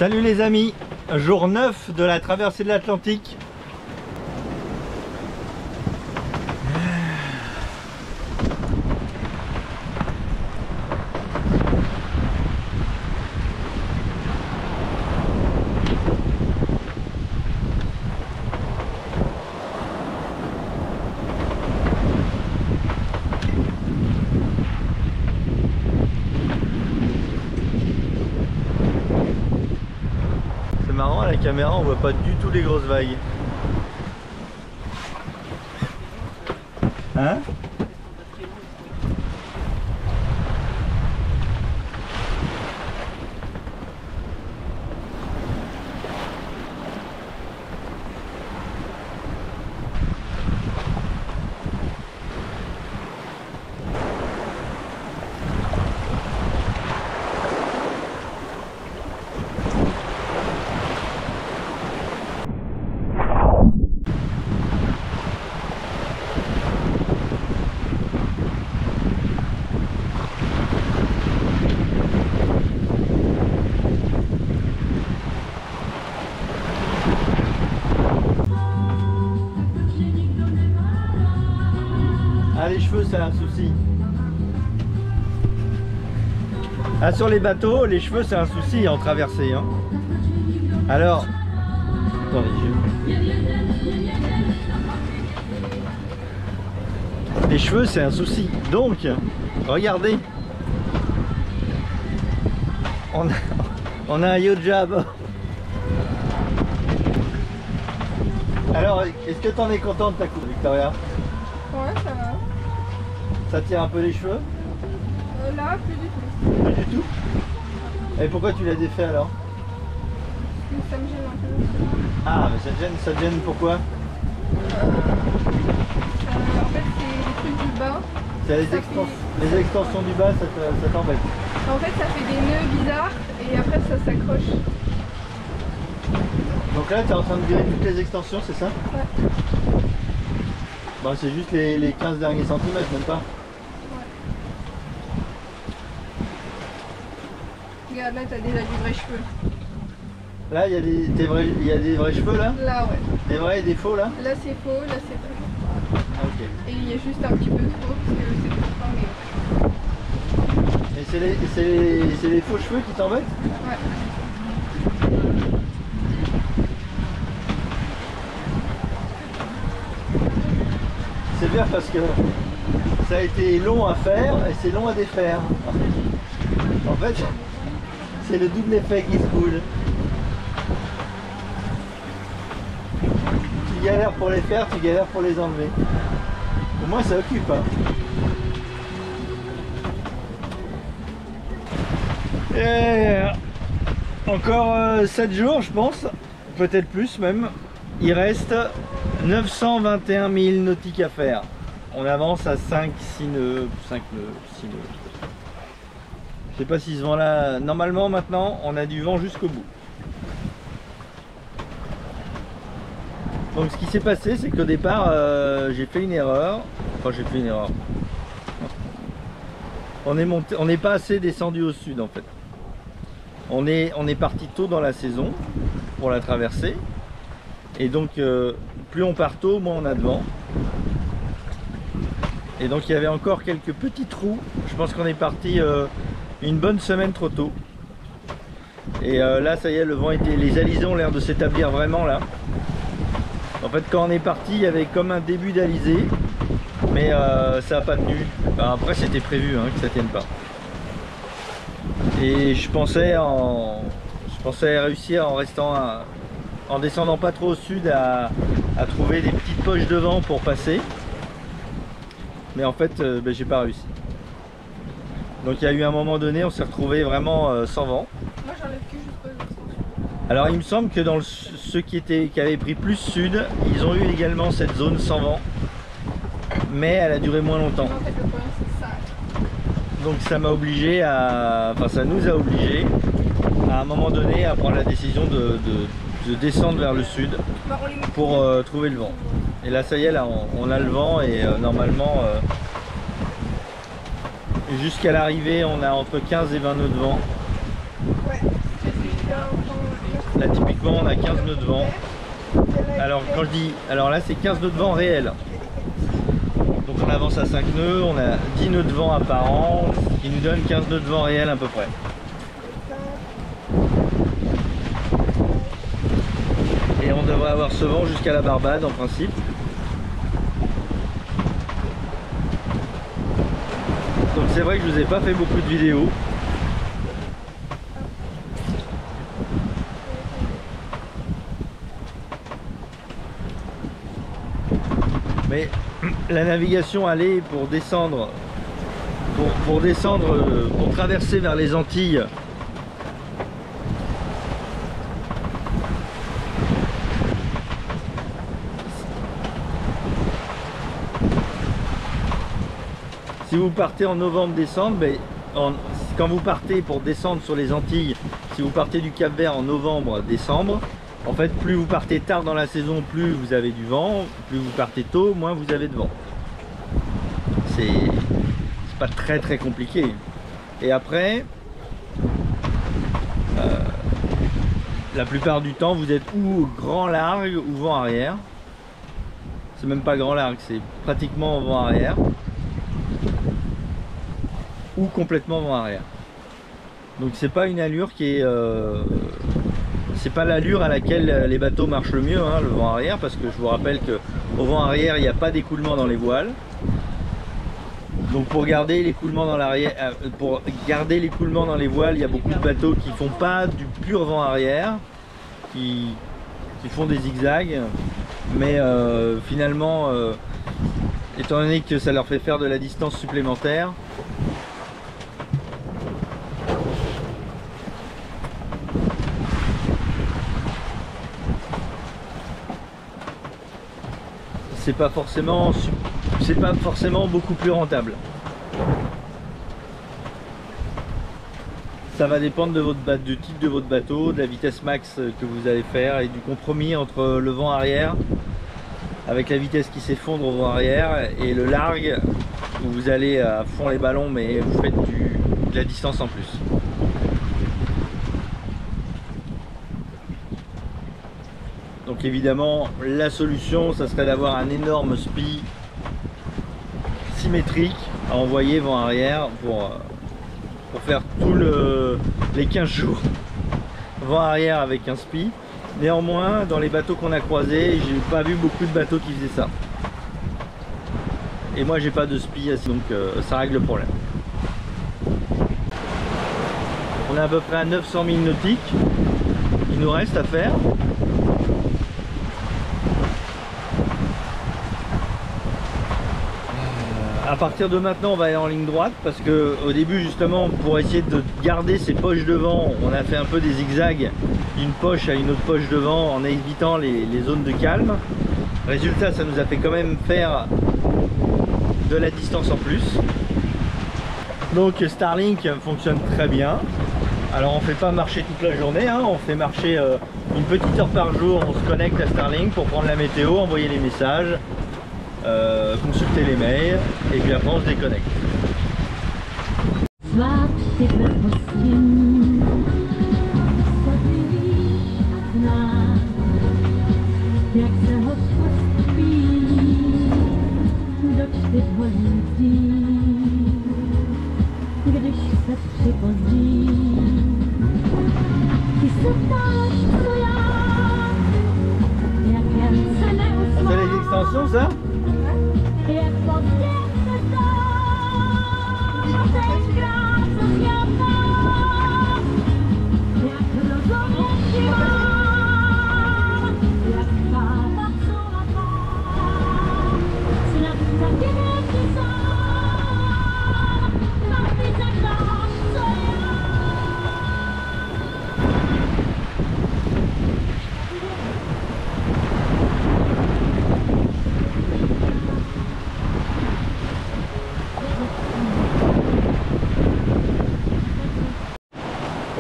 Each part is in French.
Salut les amis, jour 9 de la traversée de l'Atlantique. C'est marrant, à la caméra on voit pas du tout les grosses vagues. Hein? Ah, les cheveux c'est un souci. Ah, sur les bateaux, les cheveux c'est un souci en traversée, hein. Alors, attendez, les cheveux c'est un souci. Donc, regardez, on a un Yoja à bord. Alors, est-ce que tu en es content de ta coupe, Victoria? Ouais, ça va. Ça tire un peu les cheveux? Là, plus du tout. Pas du tout? Et pourquoi tu l'as défait alors? Parce que ça me gêne un peu. Ah, mais ça te gêne pourquoi? En fait, c'est les trucs du bas. C'est les extensions du bas, ça t'embête? En fait, ça fait des nœuds bizarres et après, ça s'accroche. Donc là, tu es en train de virer toutes les extensions, c'est ça? Ouais. Bon, c'est juste les 15 derniers centimètres, même pas? Ouais. Regarde, là, t'as déjà du vrai cheveu. Là, il y a des vrais cheveux là? Là, ouais. Des vrais et des faux là? Là, c'est faux, là, c'est vrai. Ah, ok. Et il y a juste un petit peu de faux parce que c'est trop formé. Et c'est les faux cheveux qui t'embêtent? Ouais. C'est bien parce que ça a été long à faire et c'est long à défaire. En fait, c'est le double effet qui se coule. Tu galères pour les faire, tu galères pour les enlever. Au moins ça occupe. Hein. Et encore 7 jours je pense, peut-être plus même. Il reste 921 000 nautiques à faire. On avance à 5 nœuds, 6 nœuds. Je sais pas si ce vent là, normalement maintenant on a du vent jusqu'au bout. Donc ce qui s'est passé c'est qu'au départ j'ai fait une erreur. Enfin j'ai fait une erreur. On n'est pas assez descendu au sud en fait. On est parti tôt dans la saison pour la traversée. Et donc plus on part tôt, moins on a de vent. Et donc il y avait encore quelques petits trous. Je pense qu'on est parti une bonne semaine trop tôt. Et là ça y est, le vent était, les alizés ont l'air de s'établir vraiment là. En fait quand on est parti, il y avait comme un début d'alizé, mais ça n'a pas tenu. Enfin, après c'était prévu hein, que ça tienne pas. Et je pensais réussir en restant en descendant pas trop au sud à trouver des petites poches de vent pour passer. Mais en fait j'ai pas réussi. Donc il y a eu un moment donné, on s'est retrouvé vraiment sans vent. Moi, j'enlève que juste pas les extensions. Alors il me semble que dans ceux qui avaient pris plus sud, ils ont eu également cette zone sans vent. Mais elle a duré moins longtemps. En fait, le problème, c'est ça. Donc ça m'a obligé enfin ça nous a obligé à un moment donné à prendre la décision de descendre vers le sud pour trouver le vent. Et là ça y est, là on a le vent et normalement jusqu'à l'arrivée on a entre 15 et 20 nœuds de vent. Ouais, c'est super. Là typiquement on a 15 nœuds de vent. Alors quand je dis, alors là c'est 15 nœuds de vent réels. Donc on avance à 5 nœuds, on a 10 nœuds de vent apparents, qui nous donne 15 nœuds de vent réels à peu près. Et on devrait avoir ce vent jusqu'à la Barbade en principe. Donc c'est vrai que je vous ai pas fait beaucoup de vidéos. Mais la navigation aller pour descendre, pour traverser vers les Antilles, si vous partez en novembre-décembre, quand vous partez pour descendre sur les Antilles, si vous partez du Cap-Vert en novembre-décembre, en fait, plus vous partez tard dans la saison, plus vous avez du vent. Plus vous partez tôt, moins vous avez de vent. C'est pas très très compliqué. Et après, la plupart du temps, vous êtes ou grand largue ou vent arrière. C'est même pas grand largue, c'est pratiquement vent arrière. Ou complètement vent arrière. Donc c'est pas une allure qui est... c'est pas l'allure à laquelle les bateaux marchent le mieux, hein, le vent arrière, parce que je vous rappelle qu'au vent arrière il n'y a pas d'écoulement dans les voiles. Donc pour garder l'écoulement dans l'arrière, dans les voiles, il y a beaucoup de bateaux qui font pas du pur vent arrière, qui font des zigzags, mais finalement, étant donné que ça leur fait faire de la distance supplémentaire, c'est pas forcément beaucoup plus rentable. Ça va dépendre de du type de votre bateau, de la vitesse max que vous allez faire et du compromis entre le vent arrière avec la vitesse qui s'effondre au vent arrière et le largue où vous allez à fond les ballons mais vous faites de la distance en plus. Donc évidemment la solution ça serait d'avoir un énorme spi symétrique à envoyer vent arrière pour faire les 15 jours vent arrière avec un spi. Néanmoins dans les bateaux qu'on a croisés, j'ai pas vu beaucoup de bateaux qui faisaient ça. Et moi j'ai pas de spi donc ça règle le problème. On est à peu près à 900 000 nautiques. Il nous reste à faire. À partir de maintenant on va aller en ligne droite parce que au début justement pour essayer de garder ces poches de vent on a fait un peu des zigzags d'une poche à une autre poche de vent en évitant les zones de calme. Résultat ça nous a fait quand même faire de la distance en plus. Donc Starlink fonctionne très bien. Alors on fait pas marcher toute la journée, hein. On fait marcher une petite heure par jour, on se connecte à Starlink pour prendre la météo, envoyer les messages. Consulter les mails et puis après on se déconnecte. C'est les extensions ça?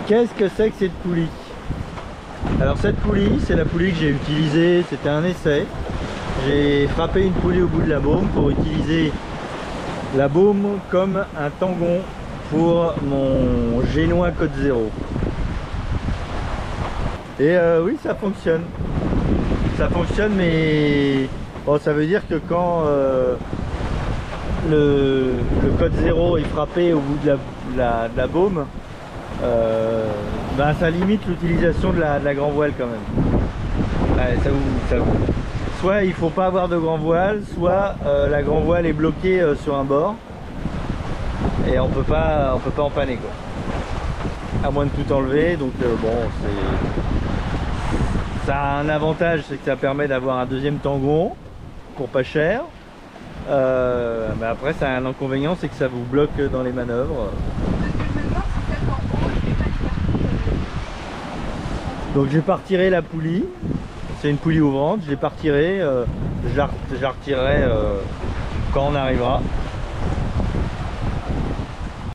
Qu'est-ce que c'est que cette poulie? Alors cette poulie, c'est la poulie que j'ai utilisée, c'était un essai. J'ai frappé une poulie au bout de la baume pour utiliser la baume comme un tangon pour mon Génois Côte Zéro. Et oui, ça fonctionne. Ça fonctionne, mais bon, ça veut dire que quand le code 0 est frappé au bout de la baume, ben, ça limite l'utilisation de la grand voile quand même. Ouais, soit il faut pas avoir de grand voile, soit la grand voile est bloquée sur un bord et on peut pas empanner quoi. À moins de tout enlever, donc bon, ça a un avantage, c'est que ça permet d'avoir un deuxième tangon pour pas cher. Mais après ça a un inconvénient, c'est que ça vous bloque dans les manœuvres. Donc j'ai pas retiré la poulie, c'est une poulie ouvrante, je l'ai pas retirée, je la retirerai quand on arrivera.